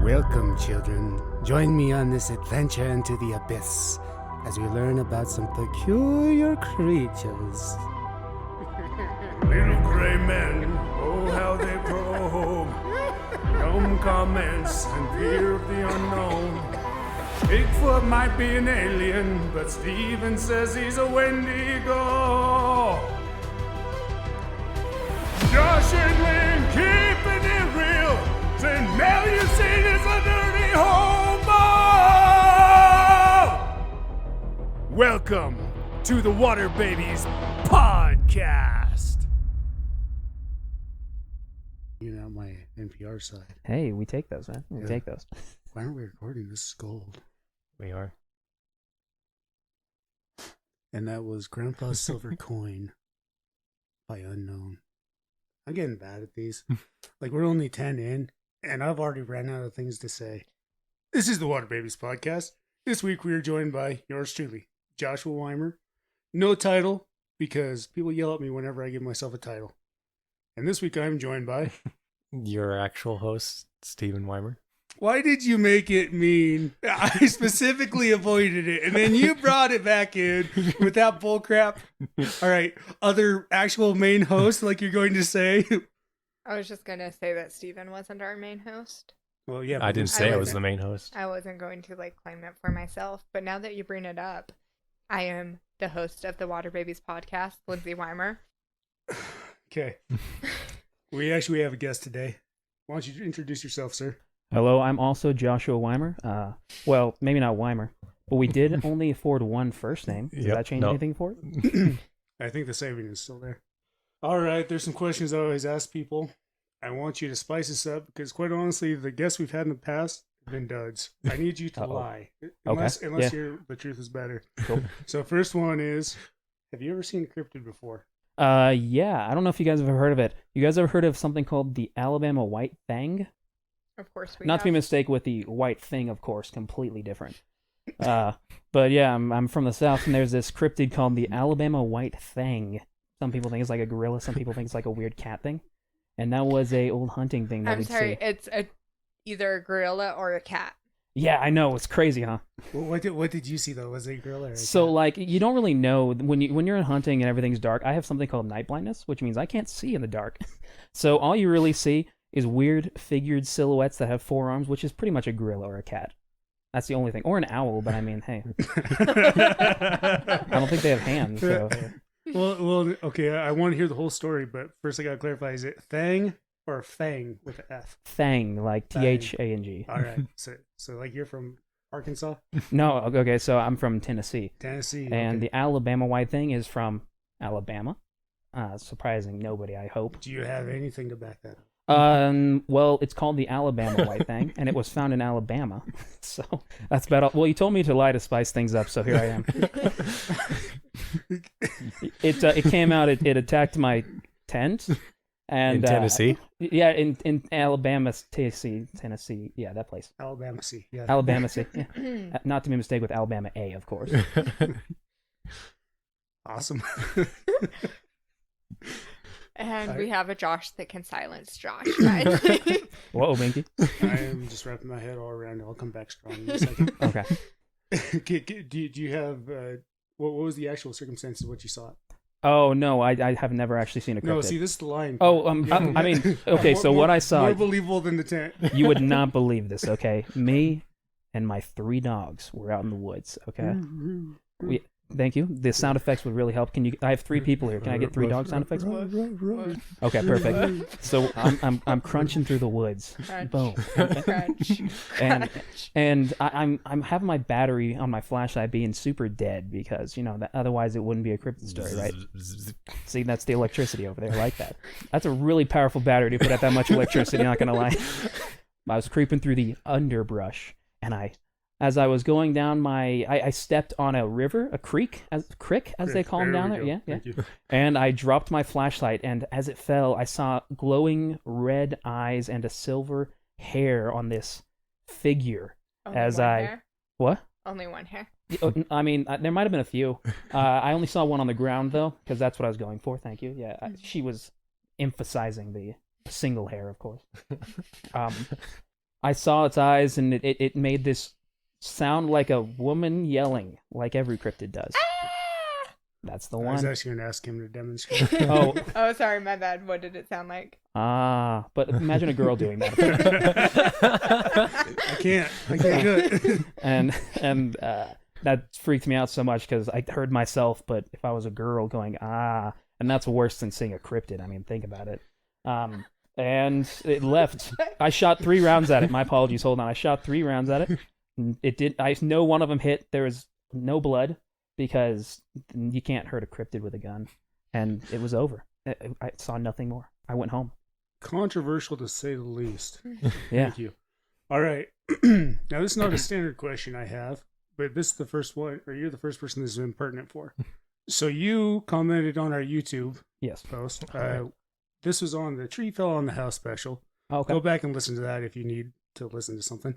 Welcome, children. Join me on this adventure into the abyss as we learn about some peculiar creatures. Little gray men, oh how they probe. Dumb comments and fear of the unknown. Bigfoot might be an alien, but Steven says he's a Wendigo. Josh and Lynn keeping it real. Saying now you seen is a dirty homo. Welcome to the Water Babies podcast. You know, my NPR side. Hey, we take those, man. We take those. Why aren't we recording? This is gold. We are. And that was Grandpa's Silver Coin by Unknown. I'm getting bad at these. Like, we're only 10 in, and I've already ran out of things to say. This is the Water Babies podcast. This week we are joined by yours truly, Joshua Weimer. No title, because people yell at me whenever I give myself a title. And this week I'm joined by... Your actual host, Steven Weimer. Why did you make it mean? I specifically avoided it, and then you brought it back in with that bullcrap. All right, other actual main host, like you're going to say. I was just going to say that Steven wasn't our main host. Well, yeah. I didn't say I was the main host. I wasn't going to claim it for myself, but now that you bring it up, I am the host of the Water Babies podcast, Lindsay Weimer. Okay. We actually have a guest today. Why don't you introduce yourself, sir? Hello, I'm also Joshua Weimer. Well, maybe not Weimer, but we did only afford one first name. Does that change anything for it? I think the saving is still there. All right, there's some questions I always ask people. I want you to spice this up because, quite honestly, the guests we've had in the past have been duds. I need you to lie, unless the truth is better. Cool. So, first one is: have you ever seen a cryptid before? Yeah. I don't know if you guys have ever heard of it. You guys ever heard of something called the Alabama White Thing? Of course we Not have. to be mistaken with the White Thing, of course, completely different. But yeah, I'm from the South, and there's this cryptid called the Alabama White Thing. Some people think it's like a gorilla. Some people think it's like a weird cat thing. And that was a old hunting thing that I'm we'd sorry, see. it's either a gorilla or a cat. Yeah, I know. It's crazy, huh? What did you see, though? Was it a gorilla or a So, cat? like, you don't really know when you're in hunting and everything's dark. I have something called night blindness, which means I can't see in the dark. So all you really see is weird figured silhouettes that have four arms, which is pretty much a gorilla or a cat. That's the only thing. Or an owl, but I mean, hey. I don't think they have hands. So. Well, okay, I want to hear the whole story, but first I got to clarify, is it Thang or Fang with an F? Thang, like Thang. All right, so like you're from Arkansas? No, okay, so I'm from Tennessee. Tennessee. And okay. the Alabama White Thing is from Alabama. Surprising nobody, I hope. Do you have anything to back that up? Well, it's called the Alabama White Thing, and it was found in Alabama. So that's about all. Well, you told me to lie to spice things up, so here I am. It came out. It attacked my tent, and In Tennessee. Yeah, in Alabama, Tennessee. Yeah, that place. Alabama C. Yeah. Alabama C. Yeah. Not to be mistaken with Alabama A, of course. Awesome. And we have a Josh that can silence Josh, right? Whoa, Binky. I am just wrapping my head all around. I'll come back strong in a second. Okay. Do you have what was the actual circumstances of what you saw? Oh no, I have never actually seen a cryptid. No, see, this is the line. Oh, I mean, okay, so what I saw, more believable than the tent. you would not believe this, okay? Me and my 3 dogs were out in the woods, okay? Thank you. The sound effects would really help. I have 3 people here. Can I get 3 dog sound effects? Okay, perfect. So I'm crunching through the woods. Crunch. Boom. Crunch. And I'm having my battery on my flashlight being super dead because otherwise it wouldn't be a cryptid story, right? See, that's the electricity over there. I like that. That's a really powerful battery to put out that much electricity. Not gonna lie. I was creeping through the underbrush, and as I was going down I stepped on a river, a creek, as they call them down there. Yeah. And I dropped my flashlight, and as it fell, I saw glowing red eyes and a silver hair on this figure. Hair? What? Only one hair. I mean, there might have been a few. I only saw one on the ground though, because that's what I was going for. Thank you. Yeah, she was emphasizing the single hair, of course. I saw its eyes, and it made this sound like a woman yelling, like every cryptid does. That's the I was one. actually going to ask him to demonstrate. Oh, Oh, sorry, my bad. What did it sound like? but imagine a girl doing that. I can't do it. and that freaked me out so much because I heard myself, but if I was a girl going, and that's worse than seeing a cryptid. I mean, think about it. And it left. I shot 3 rounds at it. My apologies. Hold on. I shot 3 rounds at it. It did. I know one of them hit. There was no blood because you can't hurt a cryptid with a gun. And it was over. I saw nothing more. I went home. Controversial to say the least. Yeah. Thank you. All right. Now, this is not a standard question I have, but this is the first one, or you're the first person this has been pertinent for. So you commented on our YouTube Yes. post. This was on the Tree Fell on the House special. Okay. Go back and listen to that if you need to listen to something.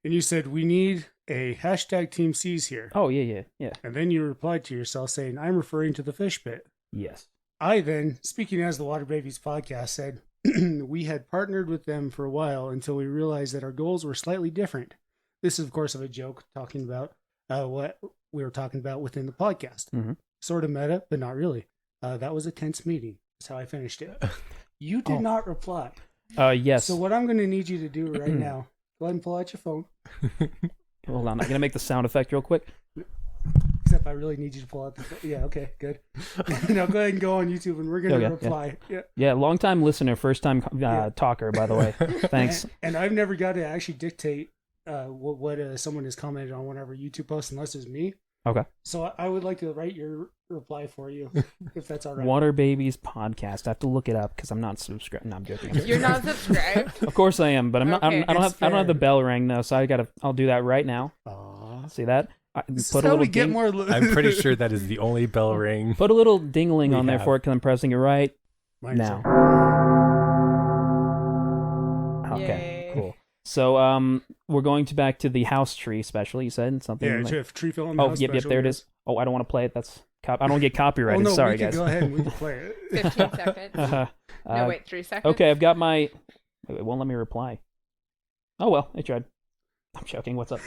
And you said, we need a hashtag Team C's here. Oh, yeah. And then you replied to yourself saying, I'm referring to the fish pit. Yes. I then, speaking as the Water Babies podcast, said, we had partnered with them for a while until we realized that our goals were slightly different. This is, of course, a joke talking about what we were talking about within the podcast. Mm-hmm. Sort of meta, but not really. That was a tense meeting. That's how I finished it. You did not reply. Yes. So what I'm going to need you to do right now, go ahead and pull out your phone. Hold on. I'm going to make the sound effect real quick. Except I really need you to pull out the phone. Yeah, okay, good. Now go ahead and go on YouTube and we're going to reply. Yeah, long-time listener, first-time talker, by the way. Thanks. And I've never got to actually dictate what someone has commented on whenever YouTube posts unless it's me. Okay. So I would like to write your reply for you, if that's all right. Water Babies podcast. I have to look it up because I'm not subscribed. No, I'm joking. You're not subscribed? Of course I am, but I'm not. Okay. I don't have the bell ring though, so I'll do that right now. Aww. See that? This Put is a how we little get ding, more. I'm pretty sure that is the only bell ring. put a little dingling We on there have. for it because I'm pressing it right Mine's now. Okay, Yay. cool. So we're going back to the house tree special. You said something. Yeah, like, if Tree Fell on the oh, House yep, special, there it yes. is. Oh, I don't want to play it. I don't get Oh, copyrighted. no, Sorry, we can guys. go ahead and we can play it. 15 seconds. No, wait, 3 seconds? Okay, I've got my. Wait, it won't let me reply. Oh well, I tried. I'm joking. What's up?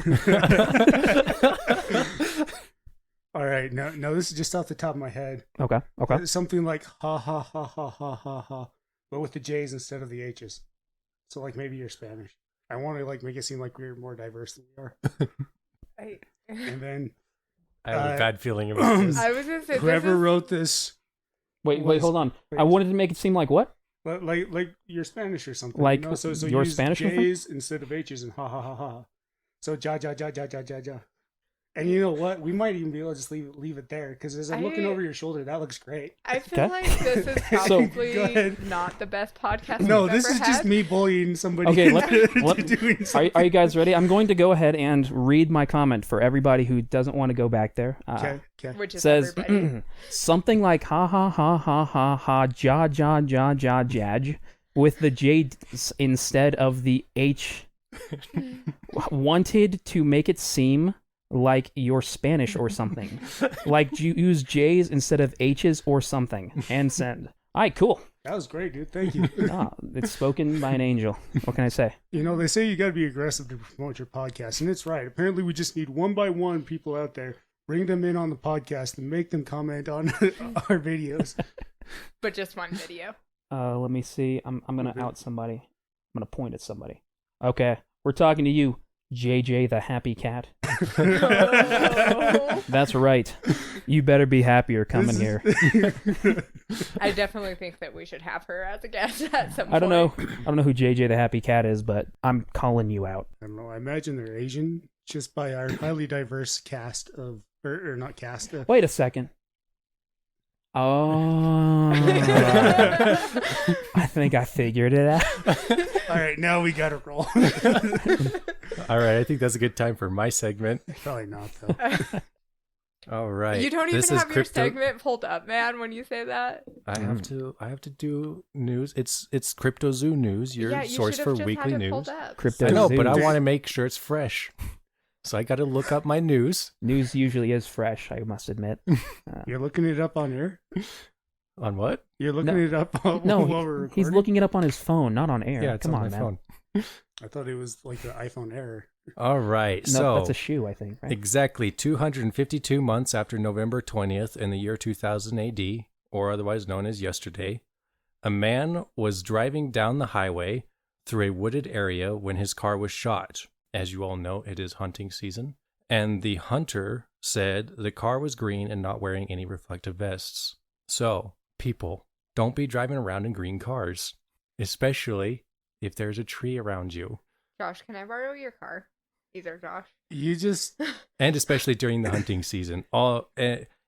All right, no, this is just off the top of my head. Okay. Something like ha ha ha ha ha ha ha, but with the J's instead of the H's. So like maybe you're Spanish. I want to like make it seem like we're more diverse than we are. And then I have a bad feeling about this. I was going to say, whoever wrote this, Wait, hold on. wait. I wanted to make it seem like what? like you're Spanish or something. Like you know? So you're use Spanish or something? J's instead of H's and ha ha ha ha. So ja ja ja ja ja ja ja. And you know what? We might even be able to just leave it there because as I'm looking over your shoulder, that looks great. I feel Okay. like this is So- probably Go ahead. not the best podcast No, we've this ever is just had. me bullying somebody. Okay, into doing something. Are you guys ready? I'm going to go ahead and read my comment for everybody who doesn't want to go back there. Okay. Which is Says everybody. something like ha ha ha ha ha ha ja ja ja ja jaj with the J instead of the H. Wanted to make it seem like you're Spanish or something. Like you use J's instead of H's or something. And send. All right, cool. That was great, dude. Thank you. It's spoken by an angel. What can I say? You know, they say you got to be aggressive to promote your podcast, and it's right. Apparently, we just need one by one people out there, bring them in on the podcast, and make them comment on our videos. But just one video. Let me see. I'm gonna out somebody. I'm gonna point at somebody. Okay, we're talking to you, JJ the Happy Cat. Oh. That's right. You better be happier coming here. I definitely think that we should have her as a guest at some point. I don't know who JJ the Happy Cat is, but I'm calling you out. I don't know. I imagine they're Asian just by our highly diverse cast of, or not cast. Wait a second. Oh, I think I figured it out. All right, now we got to roll. All right, I think that's a good time for my segment. Probably not, though. All right. You don't even This is have your segment pulled up, man, when you say that. I have to do news. It's Cryptozoo news, your yeah, you source should for have just weekly had it news. pulled up. Crypto I know, but I Zoo. want to make sure it's fresh. So I got to look up my news. News usually is fresh, I must admit. You're looking it up on air? On what? You're looking No. it up while No, we're recording? he's looking it up on his phone, not on air. Yeah, it's Come on on, my man. phone. I thought it was like the iPhone Air. All right. No, So that's a shoe, I think, right? exactly 252 months after November 20th in the year 2000 AD, or otherwise known as yesterday, a man was driving down the highway through a wooded area when his car was shot. As you all know, it is hunting season. And the hunter said the car was green and not wearing any reflective vests. So, people, don't be driving around in green cars, especially if there's a tree around you. Josh, can I borrow your car? Either Josh. You just And especially during the hunting season.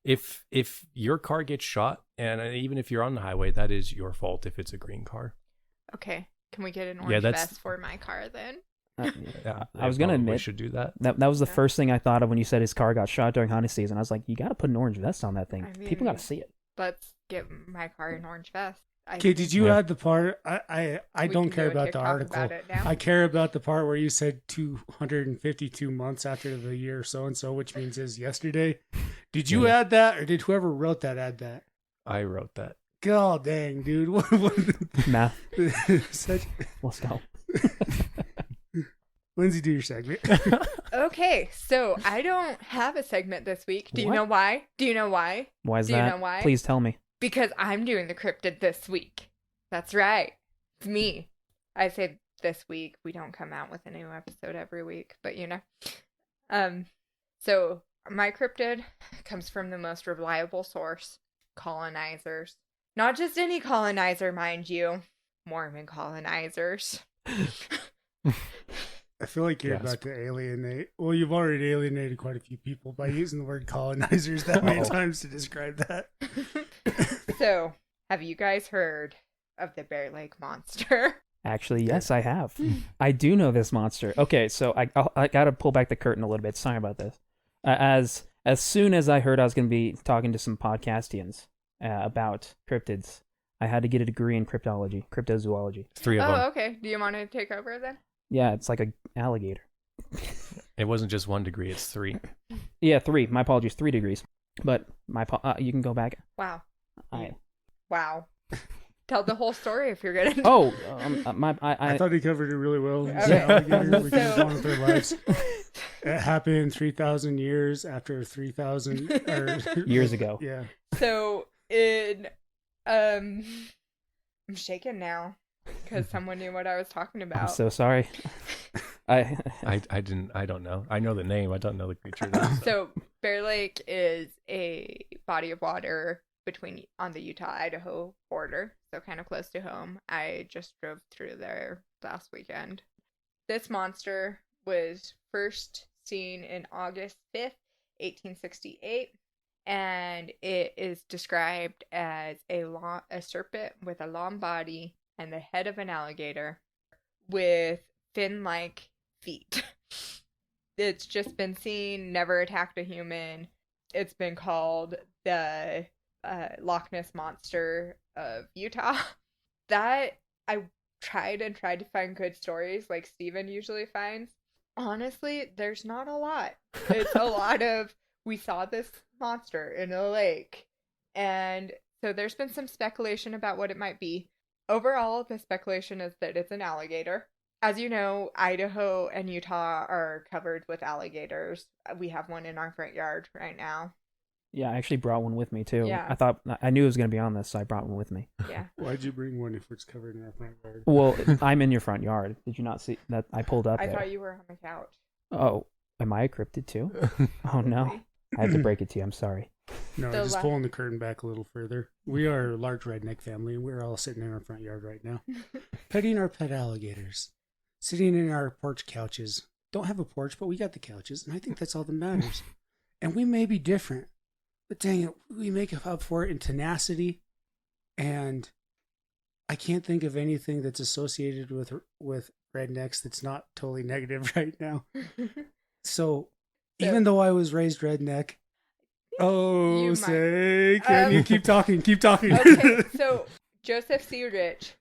If your car gets shot, and even if you're on the highway, that is your fault if it's a green car. Okay. Can we get an orange that's- vest for my car then? Yeah, I was gonna we admit should do that. that was the Yeah. first thing I thought of when you said his car got shot during hunting season. I was like, you got to put an orange vest on that thing. I People got to mean- see it. Let's get my car an orange vest. okay. Did you Yeah. add the part? I We don't can care do a about the TikTok article. about it now. I care about the part where you said 252 months after the year so and so, which means is yesterday. Did you Yeah. add that, or did whoever wrote that add that? I wrote that. God dang, dude! Math. Such... Let's go. Lindsay, do your segment. Okay, so I don't have a segment this week. Do you What? know why? Do you know why? Why is Do you that? know why? Please tell me. Because I'm doing the cryptid this week. That's right. It's me. I say this week. We don't come out with a new episode every week, but you know. So my cryptid comes from the most reliable source, colonizers. Not just any colonizer, mind you. Mormon colonizers. I feel like you're Gasp. about to alienate. Well, you've already alienated quite a few people by using the word colonizers that many Uh-oh. times to describe that. So, have you guys heard of the Bear Lake Monster? Actually, yes, I have. I do know this monster. Okay, so I got to pull back the curtain a little bit. Sorry about this. As soon as I heard I was going to be talking to some podcastians about cryptids, I had to get a degree in cryptology, cryptozoology. 3 of them. Oh, okay. Do you want to take over then? Yeah, it's like a alligator. It wasn't just 1 degree, it's 3. Yeah, 3. My apologies, 3 degrees. But you can go back. Wow. I Wow. Tell the whole story if you're gonna. oh I thought he covered it really well. He's Okay. an alligator. We can So- go on with our lives. It happened 3,000 years after 3,000 years ago. Yeah. So in I'm shaking now because someone knew what I was talking I'm about. so sorry. I I don't know. I know the name. I don't know the creature. though, So Bear Lake is a body of water on the Utah-Idaho border, so kind of close to home. I just drove through there last weekend. This monster was first seen in August 5th, 1868, and it is described as a serpent with a long body and the head of an alligator with fin-like feet. It's just been seen, never attacked a human. It's been called the Loch Ness Monster of Utah. That I tried to find good stories like Steven usually finds. Honestly, there's not a lot. It's a lot of, we saw this monster in a lake. And so there's been some speculation about what it might be. Overall, the speculation is that it's an alligator. As you know, Idaho and Utah are covered with alligators. We have one in our front yard right now. Yeah, I actually brought one with me too. Yeah. I knew it was going to be on this, so I brought one with me. Yeah. Why'd you bring one if it's covered in our front yard? Well, I'm in your front yard. Did you not see that? I pulled up I there. thought you were on the couch. Oh, am I a cryptid too? Oh no, I have to break it to you. I'm sorry. No, The just la- pulling the curtain back a little further. We are a large redneck family, and we're all sitting in our front yard right now, petting our pet alligators, sitting in our porch couches. Don't have a porch, but we got the couches, and I think that's all that matters. And we may be different, but dang it, we make up for it in tenacity. And I can't think of anything that's associated with rednecks that's not totally negative right now. So, even though I was raised redneck, You might- say, can you keep talking? Keep talking. Okay, so Joseph C. Rich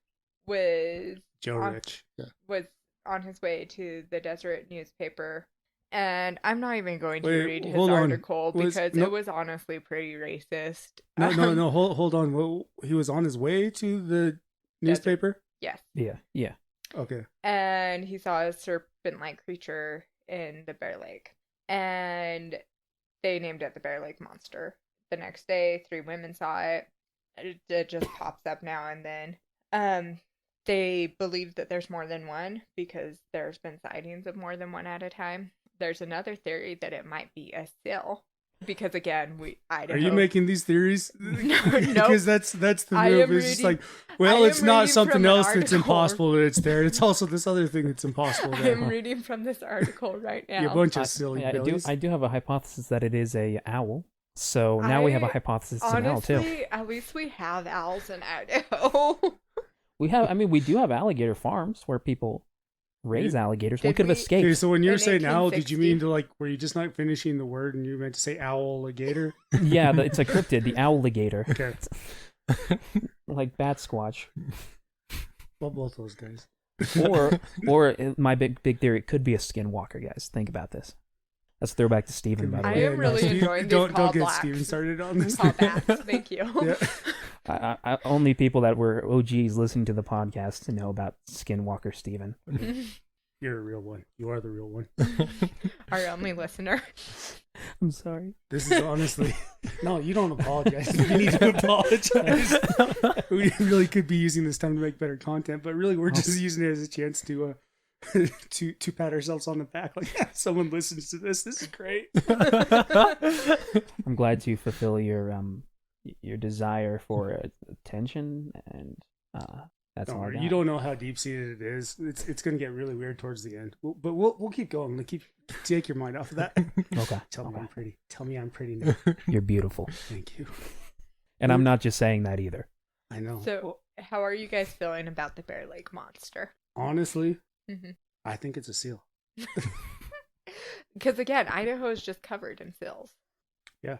was Joe on- Rich. Yeah. was on his way to the Deseret newspaper, and I'm not even going to Wait, read his hold on. article Was- because no- it was honestly pretty racist. No. Hold on. Well, he was on his way to the newspaper. Yes. Yeah. Okay. And he saw a serpent-like creature in the Bear Lake. And they named it the Bear Lake Monster. The next day, 3 women saw it. It just pops up now and then. They believe that there's more than one because there's been sightings of more than one at a time. There's another theory that it might be a seal. Because again, Idaho. Are you making these theories? No. Because that's the move. It's just like, well, it's not something else that's impossible that it's there. It's also this other thing that's impossible there. I'm reading from this article right now. You're a bunch of silly billies. I do have a hypothesis that it is a owl. So now we have a hypothesis it's an owl too. At least we have owls in Idaho. We do have alligator farms where people raise alligators. One could have escaped. Okay, so when you're In saying owl, did you 1860. mean to like, were you just not finishing the word and you meant to say owl-alligator? Yeah, it's a cryptid, the owligator. Okay. Like bat squatch. Well, both those guys. Or my big theory, it could be a skinwalker, guys. Think about this. Let's throw back to Steven, by the I way. am really enjoying these Don't call get blacks. Steven started on this. Call backs. Thank you. Yeah. Only people that were OGs listening to the podcast to know about Skinwalker Steven. You're a real one. You are the real one. Our only listener. I'm sorry. This is honestly... No, you don't apologize. You need to apologize. We really could be using this time to make better content, but really we're just using it as a chance to to pat ourselves on the back. Like, yeah, someone listens to this. This is great. I'm glad to fulfill your desire for attention, and that's all I got. You don't know how deep seated it is. It's going to get really weird towards the end. But we'll keep going. Take your mind off of that. Okay. Tell me I'm pretty. Tell me I'm pretty now. You're beautiful. Thank you. And I'm not just saying that either. I know. So, how are you guys feeling about the Bear Lake Monster? Honestly, Mm-hmm. I think it's a seal. Because again, Idaho is just covered in seals. Yeah.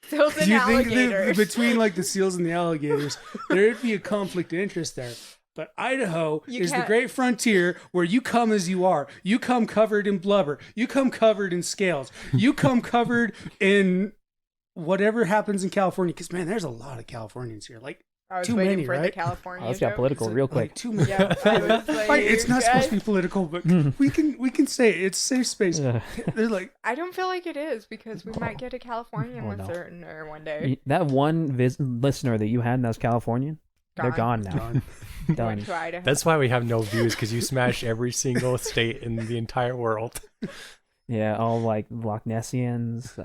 Seals and Do you think alligators. that between like the seals and the alligators, there'd be a conflict of interest there? But Idaho is the great frontier where you come as you are. You come covered in blubber. You come covered in scales. You come covered in whatever happens in California. Because, man, there's a lot of Californians here. Like, I was too waiting many, for the right? California Let's get joke. political real quick. like too many. Yeah, I was like, Like, it's not supposed to be guys- political, but we can say it. It's a safe space. Ugh. They're like, I don't feel like it is because we might get a Californian Oh, no. listener one day. That one listener that you had that was Californian, they're gone now. John, Done. Went to Idaho. That's why we have no views, because you smash every single state in the entire world. Yeah, all like Loch Nessians,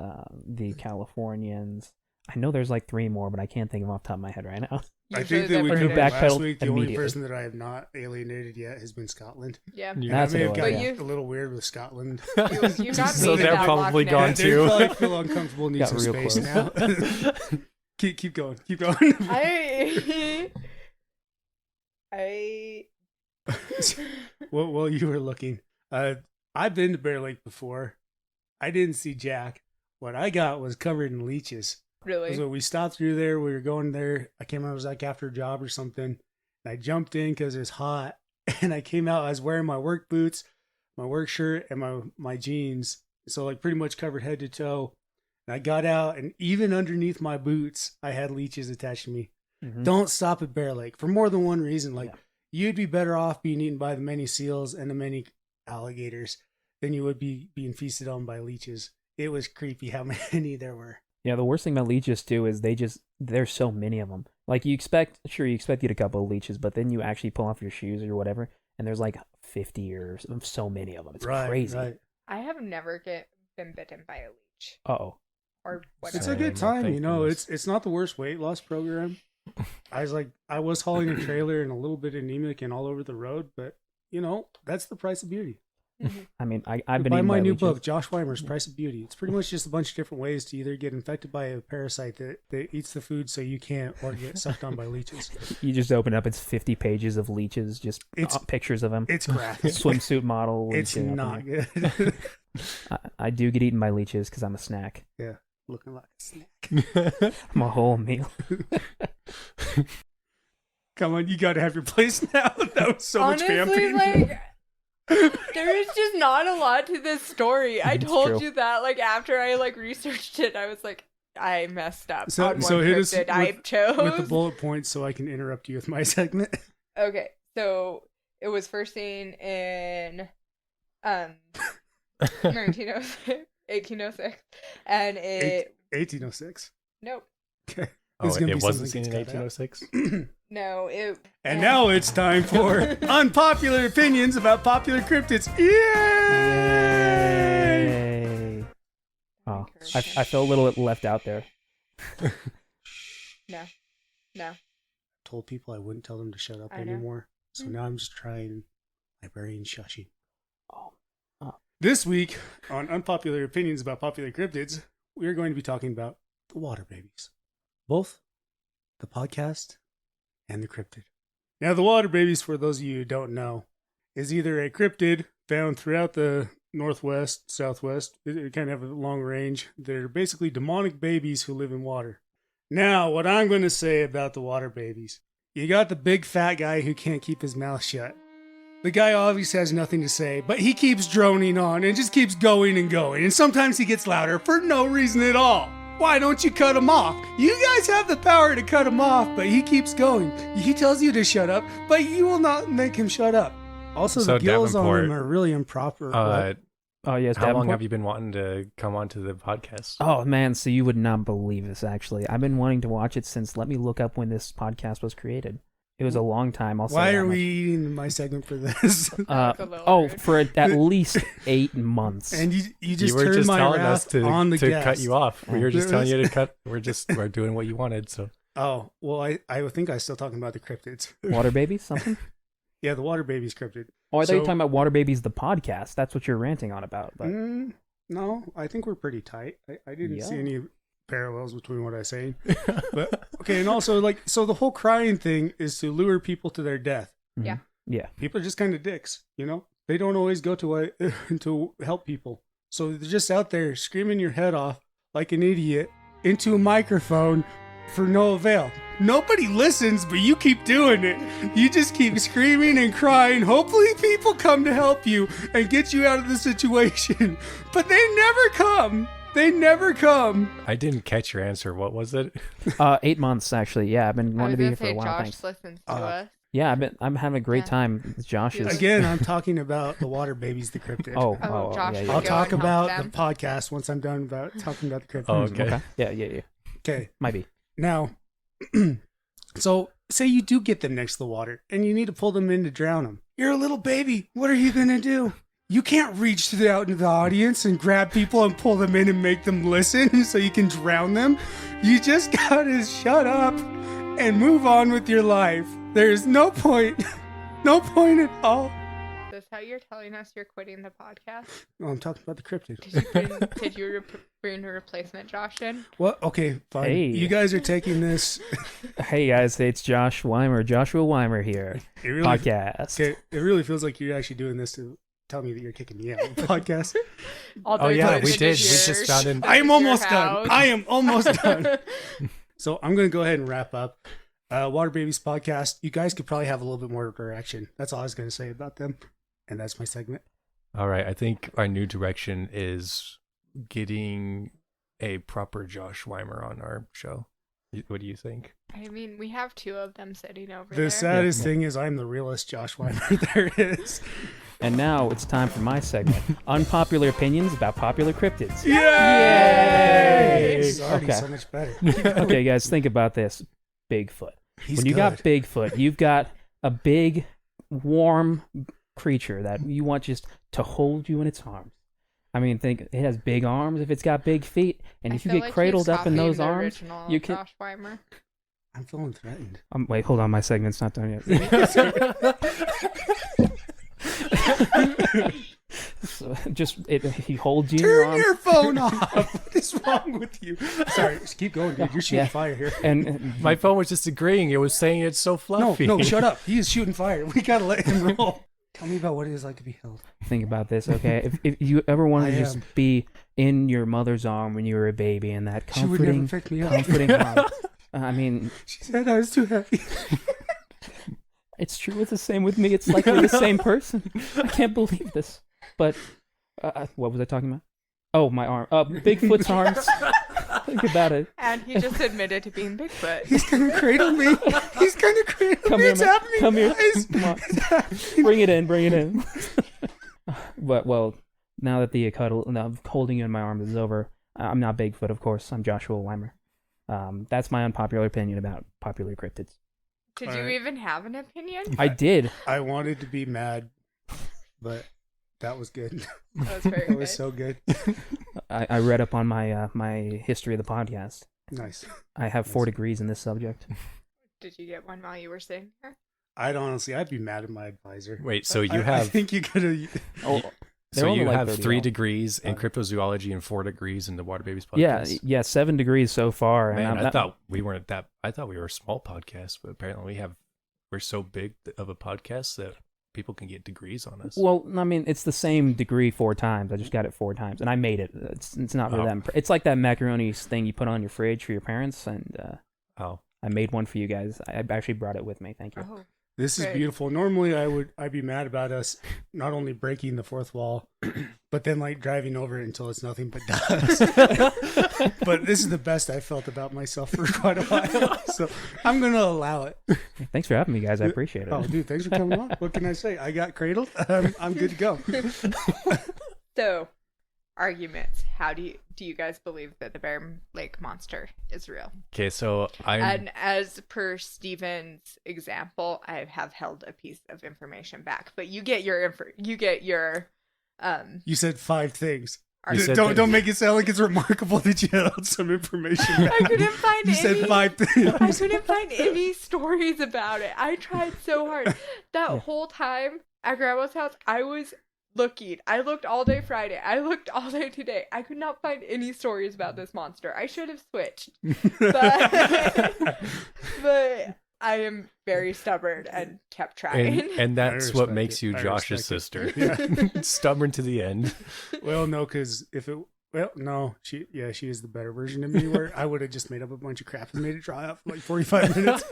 the Californians. I know there's like 3 more, but I can't think of them off the top of my head right now. I Usually think that we they're could pretty- last backpedal week. The only immediately. person that I have not alienated yet has been Scotland. Yeah. And That's I may what have it was, gotten yeah. a little weird with Scotland. You got So me they're with that probably Loch gone Ness. They too. probably feel uncomfortable, need Got some real space close. now. keep going. Keep going. I Well, you were looking. I've been to Bear Lake before. I didn't see Jack. What I got was covered in leeches. really. So we stopped through there. We were going there. I came out, it was like after a job or something. And I jumped in because it was hot. And I came out, I was wearing my work boots, my work shirt, and my jeans. So like pretty much covered head to toe. And I got out, and even underneath my boots, I had leeches attached to me. Mhm. Don't stop at Bear Lake for more than one reason. Like, Yeah. you'd be better off being eaten by the many seals and the many alligators than you would be being feasted on by leeches. It was creepy how many there were. Yeah, the worst thing about leeches too is there's so many of them. Like you expect to eat a couple of leeches, but then you actually pull off your shoes or whatever, and there's like 50 or so many of them. It's crazy. Right. I have never been bitten by a leech Uh-oh. or It's whatever. a good Same, time, thank you know. goodness. It's not the worst weight loss program. I was hauling a trailer and a little bit anemic and all over the road, but you know that's the price of beauty. I mean, I've been Buy eaten my by new leeches. book, Josh Weimer's Price of Beauty. It's pretty much just a bunch of different ways to either get infected by a parasite that eats the food so you can't, or get sucked on by leeches. You just open up, it's 50 pages of leeches, just pictures of them. It's graphic. Swimsuit model. It's leeching up in not there. good. I do get eaten by leeches because I'm a snack. Yeah, looking like a snack. I'm a whole meal. Come on, you got to have your place now. That was so Honestly, much vamping. like there is just not a lot to this story. I It's told true. you that like after I like researched it, I was like, I messed up So- on so one hit us cryptid I chose. with the bullet points so I can interrupt you with my segment. Okay, so It was first seen in 1806, and it 1806. nope. Okay. Oh, It's gonna it be wasn't something seen in that's cut out. 1806? No, it. And now it's time for unpopular opinions about popular cryptids. Yay! Yay. Oh, I feel a little left out there. No. Told people I wouldn't tell them to shut up I know. anymore. So now I'm just trying librarian shushing. Oh. This week on Unpopular Opinions about Popular Cryptids, we are going to be talking about the water babies. Both the podcast and the cryptid. Now, the water babies, for those of you who don't know, is either a cryptid found throughout the northwest, southwest. It kind of have a long range. They're basically demonic babies who live in water. Now, what I'm going to say about the water babies. You got the big fat guy who can't keep his mouth shut. The guy obviously has nothing to say, but he keeps droning on and just keeps going and going. And sometimes he gets louder for no reason at all. Why don't you cut him off? You guys have the power to cut him off, but he keeps going. He tells you to shut up, but you will not make him shut up. Also, So the gills on Davenport, him are really improper. Oh, yes, How long Davenport? have you been wanting to come onto the podcast? Oh, man, so you would not believe this, actually. I've been wanting to watch it since, let me look up when this podcast was created. It was a long time. I'll say Why that are much. we eating my segment for this? That's a little rude. For at least 8 months. And you just you were turned just my telling wrath us to, on the to guest. cut you off. We were just There telling you was- to cut. We're doing what you wanted. So Oh, well, I think I'm still talking about the cryptids. Water Babies, something? Yeah, the water babies cryptid. Oh, I thought you were So- talking about Water Babies, the podcast. That's what you're ranting on about. But No, I think we're pretty tight. I didn't see Yeah. any parallels between what I was saying. But okay, and also so the whole crying thing is to lure people to their death. Yeah. Yeah. People are just kind of dicks, you know? They don't always go to to help people. So they're just out there screaming your head off like an idiot into a microphone for no avail. Nobody listens, but you keep doing it. You just keep screaming and crying. Hopefully people come to help you and get you out of the situation. But they never come. They never come. I didn't catch your answer. What was it? 8 months, actually. Yeah, I've been I wanting was to be gonna here for a say while. Josh Thanks. listens to us. Yeah, I'm having a great Yeah. time. Josh is. Again, I'm talking about the water babies, the cryptid. Oh, Josh yeah, would yeah. I'll go talk and help about them. the podcast once I'm done about talking about the cryptids. Oh, okay. Okay. Yeah. Okay. Might be. Now, so say you do get them next to the water and you need to pull them in to drown them. You're a little baby. What are you going to do? You can't reach out into the audience and grab people and pull them in and make them listen so you can drown them. You just got to shut up and move on with your life. There's no point. No point at all. Is this how you're telling us you're quitting the podcast? Oh, I'm talking about the cryptid. Did you bring a replacement Josh in? What? Okay, fine. Hey. You guys are taking this. Hey guys, it's Joshua Weimer here. It really, Podcast. okay, it really feels like you're actually doing this to tell me that you're kicking me out of the podcast. Although Oh, yeah, this we is did. We your- just found in- this I is am your almost done. house. I am almost done. So I'm going to go ahead and wrap up. Water Babies podcast. You guys could probably have a little bit more direction. That's all I was going to say about them. And that's my segment. All right. I think our new direction is getting a proper Josh Weimer on our show. What do you think? I mean, we have 2 of them sitting over The there. saddest thing is I'm the realest Josh Weimer there is. And now it's time for my segment. Unpopular opinions about popular cryptids. Yay! It's already Okay. so much better. Okay, guys, think about this. Bigfoot. He's When you good. got Bigfoot, you've got a big, warm creature that you want just to hold you in its arms. I mean, think it has big arms if it's got big feet, and I if you feel get like cradled he's up in copying those the arms, original you can. Josh Weimer. I'm feeling threatened. Wait, hold on, my segment's not done yet. So, he holds you in your Turn arms, your phone off. What is wrong with you? Sorry, just keep going, dude. You're shooting Yeah. fire here. and My phone was just agreeing. It was saying it's so No, fluffy. no, shut up. He is shooting fire. We gotta let him roll. Tell me about what it is like to be held. think about this, okay? If you ever want I to just am. be in your mother's arm when you were a baby, and that She would never comforting, pick me up. comforting hug. I mean, She said I was too heavy. it's true. It's the same with me. It's like we're the same person. I can't believe this. But what was I talking about? Oh, my arm. Bigfoot's arms. Think about it. And he just admitted to being Bigfoot. He's gonna cradle me. He's kind of crazy. Come here, What's man. happening, Come here. guys? Come on. It's happening. Bring it in. But, well, now that the holding you in my arms is over, I'm not Bigfoot, of course. I'm Joshua Weimer. That's my unpopular opinion about popular cryptids. Did All you right. even have an opinion? I did. I wanted to be mad, but that was good. That was very That good. was so good. I read up on my my history of the podcast. Nice. I have 4 degrees in this subject. Did you get one while you were sitting here? I'd be mad at my advisor. Wait, so you I have think you could have. Oh, so they're only you like have 30 3 all. degrees in cryptozoology and 4 degrees in the Water Babies Yeah, podcast. yeah, 7 degrees so far. And Man, I'm I thought we weren't that. I thought we were a small podcast, but apparently we're so big of a podcast that people can get degrees on us. Well, I mean, it's the same degree 4 times. I just got it 4 times, and I made it. It's not really Oh. that. It's like that macaroni thing you put on your fridge for your parents, and Oh, I made one for you guys. I actually brought it with me. Thank you. Oh, This is Great. beautiful. Normally, I'd be mad about us not only breaking the fourth wall, but then like driving over it until it's nothing but dust. But this is the best I felt about myself for quite a while, so I'm gonna allow it. Thanks for having me, guys. I appreciate it. Oh, dude, thanks for coming on. What can I say? I got cradled. I'm good to go. So, arguments. How do you guys believe that the Bear Lake monster is real? okay. So And as per Steven's example, I have held a piece of information back, but you get your You said 5 things. You said Don't that- don't make it sound like it's remarkable that you held some information. I couldn't find You any. said 5 things. I couldn't find any stories about it. I tried so hard. That whole time at Grandma's house, I was looking. I looked all day Friday. I looked all day today. I could not find any stories about this monster. I should have switched. But I am very stubborn and kept trying. and that's I what respect makes it. you I Josh's respect sister. it. Yeah. Stubborn to the end. Well, no, because no, she is the better version of me. Where I would have just made up a bunch of crap and made it dry out for like 45 minutes.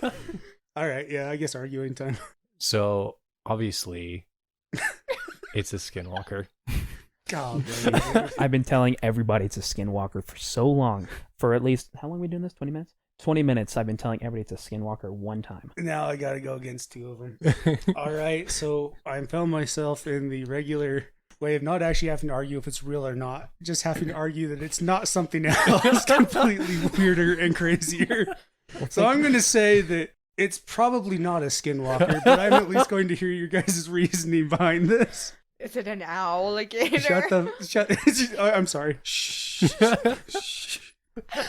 All right, yeah, I guess arguing time. So obviously, it's a skinwalker. God, I've been telling everybody it's a skinwalker for so long. For at least, how long are we doing this? 20 minutes? 20 minutes I've been telling everybody it's a skinwalker one time. now I gotta go against 2 of them. All right, so I found myself in the regular way of not actually having to argue if it's real or not, just having to argue that it's not something else completely weirder and crazier. So I'm going to say that it's probably not a skinwalker, but I'm at least going to hear your guys' reasoning behind this. Is it an alligator? I'm sorry. Shh.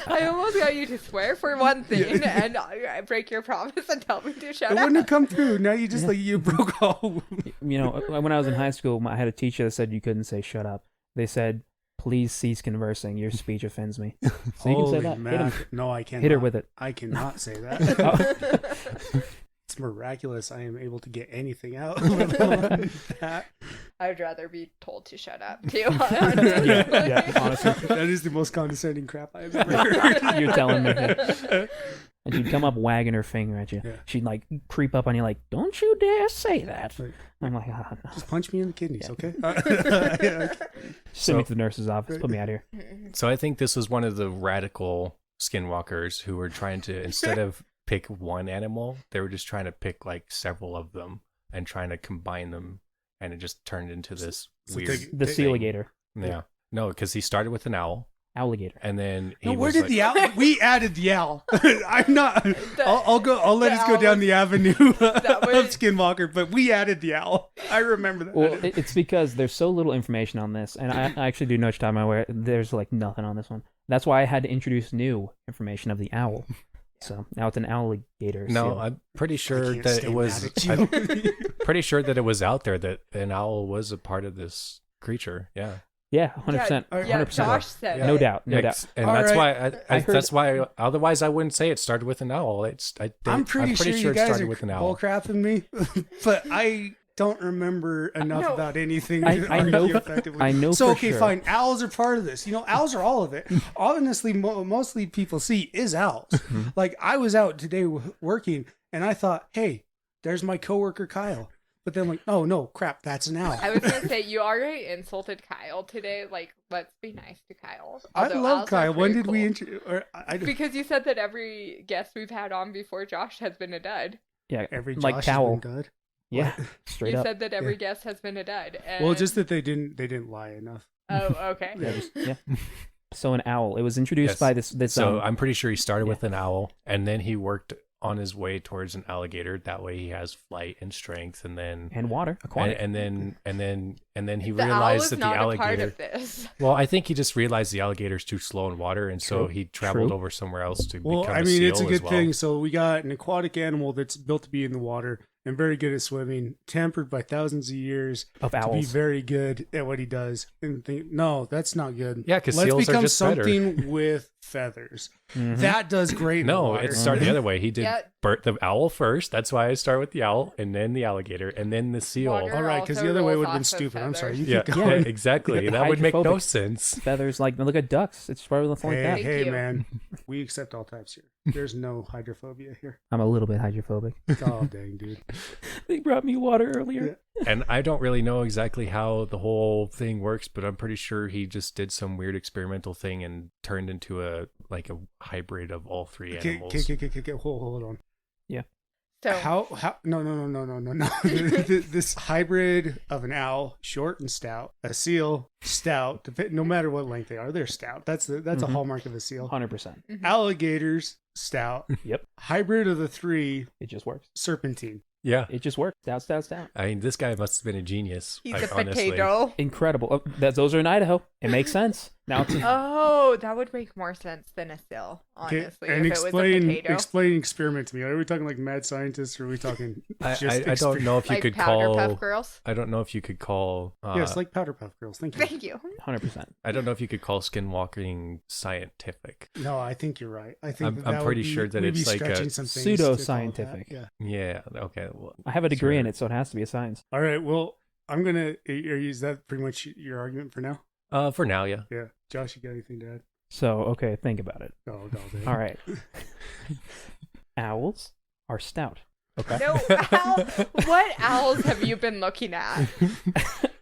I almost got you to swear for one thing and I break your promise and tell me to shut It up. wouldn't have come through. Now you just you broke all. You know, when I was in high school, I had a teacher that said you couldn't say shut up. They said, please cease conversing. Your speech offends me. So you can say that. Hit him. No, I can't. Hit her with it. I cannot say that. Oh. It's miraculous I am able to get anything out. Let alone that. I'd rather be told to shut up too. Yeah, honestly. That is the most condescending crap I've ever heard. You're telling me. And she'd come up wagging her finger at you. Yeah. She'd like creep up on you like, don't you dare say that. Like, I'm like, no. just punch me in the kidneys, okay? Send me to the nurse's office. Put me out of here. So I think this was one of the radical skinwalkers who were trying to, instead of pick one animal, they were just trying to pick like several of them and trying to combine them, and it just turned into this So weird. The Sealigator. Yeah. No, because he started with an owl, Alligator. and then he No, where was did like, the owl? We added the owl. I'm not. I'll go. I'll let the us go down owl- the avenue of was- Skinwalker, but we added the owl. I remember that. Well, it's because there's so little information on this, and I actually do know what you're talking about, where there's like nothing on this one. That's why I had to introduce new information of the owl. So now it's an alligator. No, seal. I'm pretty I sure can't that stay it was. mad I'm at you. pretty sure that it was out there that an owl was a part of this creature. Yeah. Yeah, 100%. Yeah, 100%. Josh said No it. doubt. No Yeah, doubt. and All that's right. why I heard- that's why otherwise I wouldn't say it started with an owl. I'm pretty sure you it guys started are with an owl. bullcrapping me, but I don't remember enough No. about anything I to argue know- effectively. I know So for okay, sure. fine. Owls are part of this. You know, owls are all of it. Honestly, mostly people see is owls. Like I was out today working, and I thought, hey, there's my coworker Kyle. But then I'm like, oh no, crap, that's an owl. I was gonna say you already insulted Kyle today. Like, let's be nice to Kyle. I Although love owls are Kyle. When pretty did we cool. Because you said that every guest we've had on before Josh has been a dud. Yeah, every like Josh Towel. has been dud? Yeah, What? straight You up. said that every guest has been a dud. And... Well, just that they didn't lie enough. Oh, okay. Yeah. So an owl. It was introduced Yes. by this. So I'm pretty sure he started yeah. with an owl, and then he worked on his way towards an alligator. That way he has flight and strength, and then and water, aquatic. and then he The owl realized is that the not a part alligator. of this. Well, I think he just realized the alligator's too slow in water, and so True. he traveled True. over somewhere else to Well, become I a mean, seal it's a as good well. thing. So we got an aquatic animal that's built to be in the water and very good at swimming, tempered by thousands of years of to be owls. very good at what he does. And think, no, that's not good. Yeah, 'cause let's seals are become just better. something with feathers. Mhm. That does great. in the No, water. it started the other way. He did Yeah. the owl first. That's why I start with the owl, and then the alligator, and then the seal. Water. All right, because also the other way rolls would have been off of stupid. I'm sorry. You feathers. Yeah, keep going. exactly. The That would make no hydrophobic sense. Feathers, like look at ducks. It's probably nothing like that. Hey, Thank hey, you. man. We accept all types here. There's no hydrophobia here. I'm a little bit hydrophobic. Oh, dang, dude. They brought me water earlier. And I don't really know exactly how the whole thing works, but I'm pretty sure he just did some weird experimental thing and turned into a hybrid of all three animals. Hold on. So How? No. This hybrid of an owl, short and stout, a seal, stout. No matter what length they are, they're stout. That's a Mhm. hallmark of a seal. 100%. Alligators, stout. Yep. Hybrid of the three, It just works. serpentine. Yeah. It just works. Stout. I mean, this guy must have been a genius. he's like, a honestly. potato. Incredible. Oh, those are in Idaho. It makes sense. Now it's Oh, that would make more sense than a seal, Okay, honestly. and if it was a potato. explain experiment to me. Are we talking like mad scientists, or are we talking? I just don't know if you Like could Powder Puff call. Girls. I don't know if you could call. Yes, like Powder Puff Girls. Thank you. Thank you. 100%. I don't know if you could call skinwalking scientific. No, I think you're right. I think I'm that would pretty be- sure that we'd be it's like a stretching some things to call it that. pseudo-scientific. Yeah. Yeah. Okay. Well, I have a degree in sure. it, so it has to be a science. All right. Well, I'm gonna. Is that pretty much your argument for now? For now, yeah. Yeah. Josh, you got anything to add? So, okay, think about it. Oh, no, All right. Owls are stout. Okay. No, what owls have you been looking at?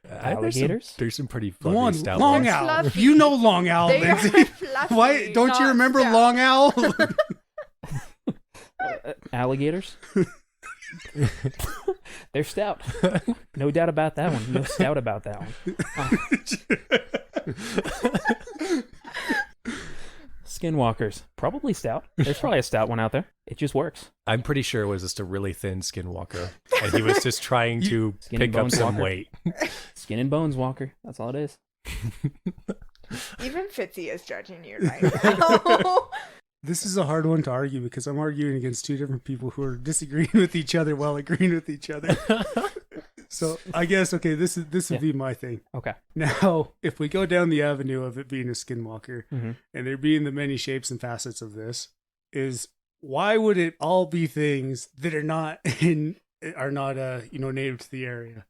Alligators? There's some pretty Go fluffy on, stout Long ones. They're Owl. fluffy. You know Long Owl, They are Lindsay. fluffy, Why don't you not remember stout. Long Owl? Alligators? They're stout. No doubt about that one. No doubt about that one. Skinwalkers. Probably stout. There's probably a stout one out there. It just works. I'm pretty sure it was just a really thin skinwalker, and he was just trying to Skin and pick up bones some walker. weight. Skin and bones walker. That's all it is. Even Fitzy is judging you right now. This is a hard one to argue because I'm arguing against two different people who are disagreeing with each other while agreeing with each other. So I guess this would be my thing. Okay. Now, if we go down the avenue of it being a skinwalker Mm-hmm. and there being the many shapes and facets of this, is why would it all be things that are not native to the area?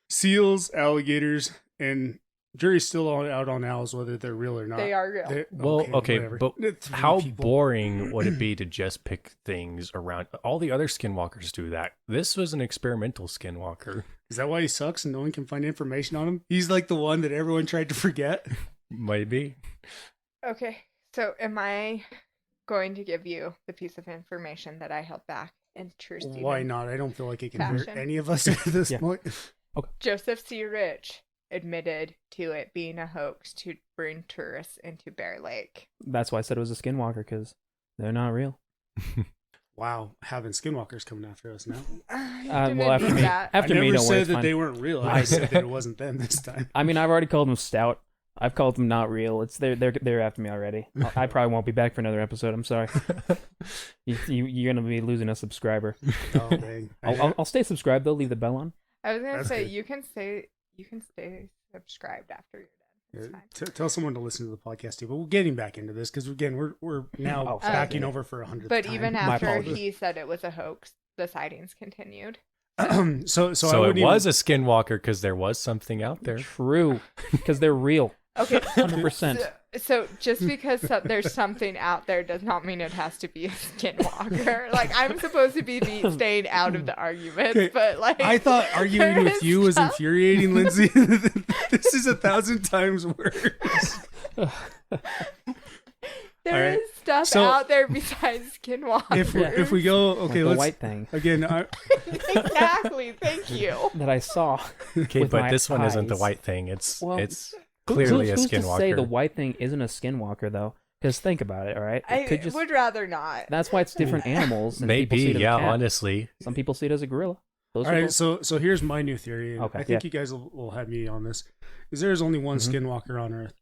Seals, alligators, and jury's still out on owls whether they're real or not. They are real. Well, okay, whatever. but Three how people. boring would it be to just pick things around? All the other skinwalkers do that. This was an experimental skinwalker. Is that why he sucks and no one can find information on him? He's like the one that everyone tried to forget. Maybe. Okay, so am I going to give you the piece of information that I held back in true Stephen Why not? I don't feel like it can hurt fashion? any of us at this Yeah. point. Joseph C. Rich admitted to it being a hoax to bring tourists into Bear Lake. That's why I said it was a skinwalker, because they're not real. Wow, having skinwalkers coming after us now. Well, after me, I after never me, don't worry, said it's that fine. they weren't real. I said that it wasn't them this time. I mean, I've already called them stout. I've called them not real. It's they're after me already. I probably won't be back for another episode. I'm sorry. You're gonna be losing a subscriber. Oh, dang. I'll stay subscribed though. Leave the bell on. I was gonna That's say good. you can stay subscribed after you're done. It's fine. Tell someone to listen to the podcast too. But we're getting back into this because again, we're now Oh, backing okay. over for 100th But time. even My after apologies. he said it was a hoax, the sightings continued. so I So it wouldn't was a skinwalker because there was something out there. True, because they're real. Okay. 100%. So just because there's something out there does not mean it has to be a skinwalker. Like, I'm supposed to be staying out of the arguments, Okay, but like I thought arguing there with is you was stuff- infuriating, Lindsay. This is 1,000 times worse. There Alright, is stuff so- out there besides skinwalkers. If we go, Like okay, the let's white thing again. Exactly. Thank you. that I saw. Okay, with but my this one isn't the eyes. white thing. It's Well, clearly a who's to say the skinwalker. white thing isn't a skinwalker though? Because think about it, all right? It I could just, would rather not. that's why it's different animals. And people see Maybe, it as a yeah, cat. honestly. Some people see it as a gorilla. Those All are right, both- so here's my new theory. And Okay, I think yeah. you guys will have me on this. Is there is only one Mhm. skinwalker on Earth.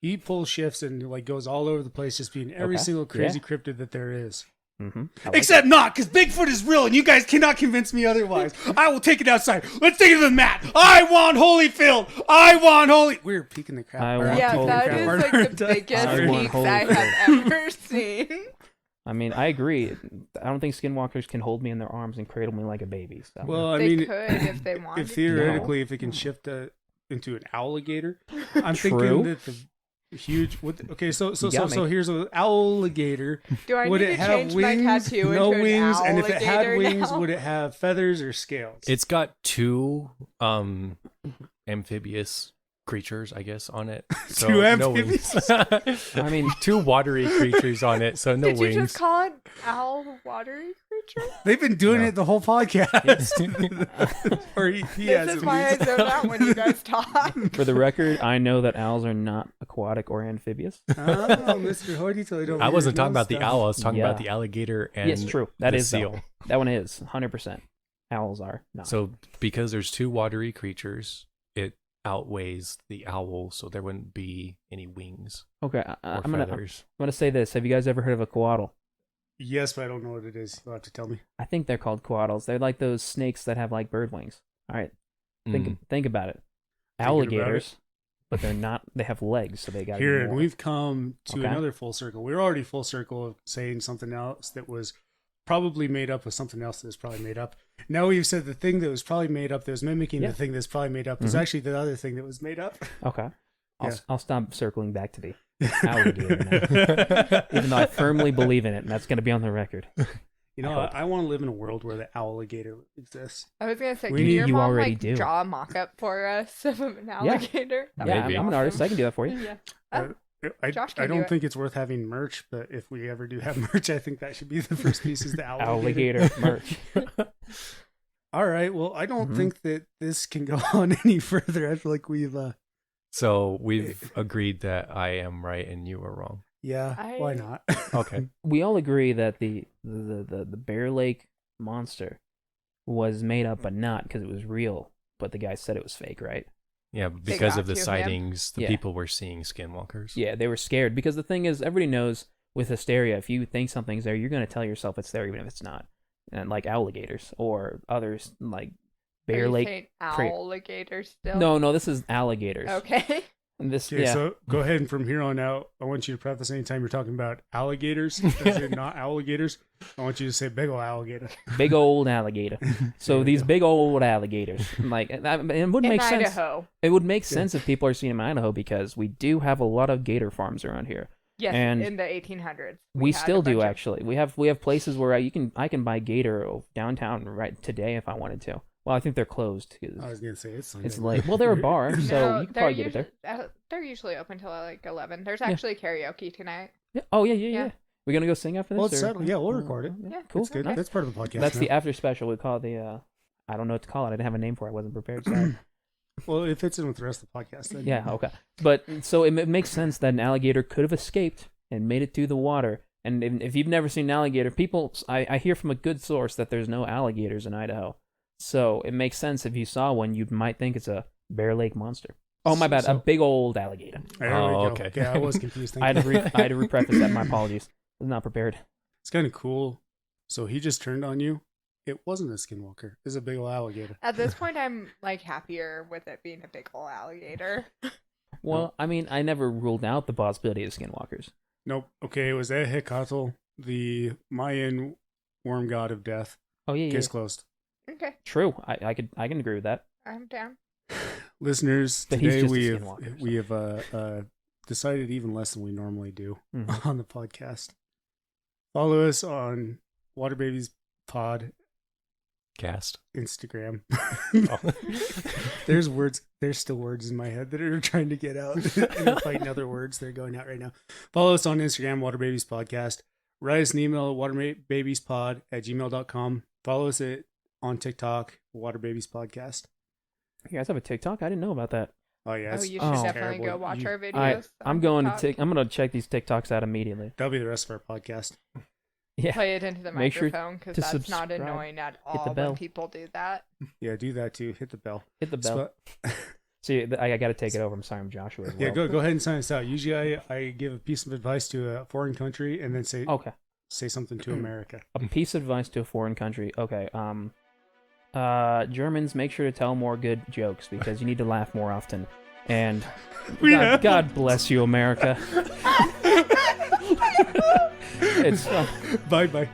He pulls shifts and like goes all over the place, just being every Okay, single crazy yeah. cryptid that there is. Mhm. I like Except not, because Bigfoot is real, and you guys cannot convince me otherwise. I will take it outside. Let's take it to the mat. I want Holyfield. I want Holy. We're peeking the crap. I or want Yeah, peeking that crap is out like our the entire- biggest I want peaks I have Holyfield. ever seen. I mean, I agree. I don't think skinwalkers can hold me in their arms and cradle me like a baby. So. Well, I They mean, could if they wanted. if theoretically, if it can shift into an alligator, I'm True. thinking that the huge. Okay, so You got me. here's an alligator. Do I Would need it to have change wings? my tattoo No into wings, an and if it had alligator wings, now? would it have feathers or scales? It's got two amphibious creatures, I guess, on it. So Two no wings. I mean, two watery creatures on it, so no Did wings. you just call it owl watery creature? They've been doing No. it the whole podcast. Or he has This at is why I least. zoned out when you guys talk. for the record, I know that owls are not aquatic or amphibious. Oh, Mr. Hoity-toity over I here wasn't talking knows about the stuff. owl. I was talking Yeah. about the alligator and Yes, true. That the is though. seal. That one is 100%. Owls are not. So because there's two watery creatures, it outweighs the owl, so there wouldn't be any wings okay, or I'm gonna feathers. say this. Have you guys ever heard of a coatl? Yes, but I don't know what it is. You'll have to tell me. I think they're called coatls. They're like those snakes that have like bird wings. All right, Mm. think about it. about Alligators, but they're not. They have legs, so they got Here, and we've come to Okay. another full circle. We were already full circle of saying something else that was probably made up with something else that was probably made up. Now we've said the thing that was probably made up that was mimicking Yeah. the thing that's probably made up was Mhm. actually the other thing that was made up. Okay. Yeah. I'll stop circling back to the alligator now. Even though I firmly believe in it, and that's going to be on the record. You know, I want to live in a world where the alligator exists. I was gonna say, We can need- your you mom already like do. draw a mock-up for us of an alligator? That Yeah, would be I'm an artist. I can do that for you. Yeah. Uh, I Josh can I do don't it. think it's worth having merch, but if we ever do have merch, I think that should be the first piece is the alligator. Alligator merch. All right. Well, I don't Mhm. think that this can go on any further. I feel like we've, So we've agreed that I am right and you are wrong. yeah, why not? Okay. We all agree that the Bear Lake monster was made up, but not because it was real. But the guy said it was fake, right? Yeah, because got of the to him. sightings, the Yeah. people were seeing skinwalkers. Yeah, they were scared because the thing is, everybody knows with hysteria, if you think something's there, you're gonna tell yourself it's there even if it's not. And like alligators or others like Are Bear you Lake. saying cra- alligator still? No, this is alligators. Okay. And this, Okay, yeah. so go ahead and from here on out, I want you to preface anytime you're talking about alligators, as in not alligators. I want you to say big ol' alligator. Big old alligator. So these big old alligators, like, it would In make sense. Idaho. It would make sense if people are seeing them in Idaho because we do have a lot of gator farms around here. Yes, And in the 1800s. We had still a do bunch of- actually. We have places where I can buy gator downtown right today if I wanted to. Well, I think they're closed. 'Cause I was gonna say it's Sunday. it's late. Well, they're a bar, so No, you could they're probably get it there. They're usually open till like 11. There's actually karaoke tonight. Yeah. Oh yeah. Yeah. We gonna go sing after this? Well, it's or- settled. Yeah, we'll record it. Yeah, Cool. It's good. Nice. That's part of the podcast. That's the now. after special. We call it the. I don't know what to call it. I didn't have a name for it. I wasn't prepared. Sorry. Well, it fits in with the rest of the podcast. Then. Yeah. Okay. But so it makes sense that an alligator could have escaped and made it through the water. And if you've never seen an alligator, I hear from a good source that there's no alligators in Idaho. So it makes sense if you saw one, you might think it's a Bear Lake monster. Oh, my bad. A So- big old alligator. There we Oh, go. okay. Okay, I was confused. I had to repreface that. My apologies. I was not prepared. It's kind of cool. So he just turned on you. It wasn't a skinwalker. It's a big old alligator. At this point, I'm like happier with it being a big ol' alligator. Well, I mean, I never ruled out the possibility of skinwalkers. Nope. Okay, it was Ehecatl, the Mayan worm god of death. Oh yeah, yeah. Case closed. Okay, True. I can agree with that. I'm down. Listeners, But he's today just a we skinwalker, so. we have decided even less than we normally do Mhm. on the podcast. Follow us on Water Babies Pod Cast. Instagram. Oh. There's words. There's still words in my head that are trying to get out. And I'm fighting other words that are going out right now. Follow us on Instagram, Water Babies Podcast. Write us an email at waterbabieспod@gmail.com. Follow us on TikTok, Water Babies Podcast. You guys have a TikTok? I didn't know about that. Oh yeah, Oh, it's you Oh. should definitely terrible. go watch our videos. I'm on going TikTok. to I'm gonna check these TikToks out immediately. That'll be the rest of our podcast. Yeah. Play it into the Make sure microphone because to that's not subscribe. annoying at Hit the all bell. when people do that. Yeah, do that too. Hit the bell. Hit the bell. See, I got to take it over. I'm sorry, I'm Joshua as well. Yeah, go ahead and sign us out. Usually, I give a piece of advice to a foreign country and then say Okay. something to America. A piece of advice to a foreign country. Okay. Germans, make sure to tell more good jokes because you need to laugh more often. And God bless you, America. It's Bye bye.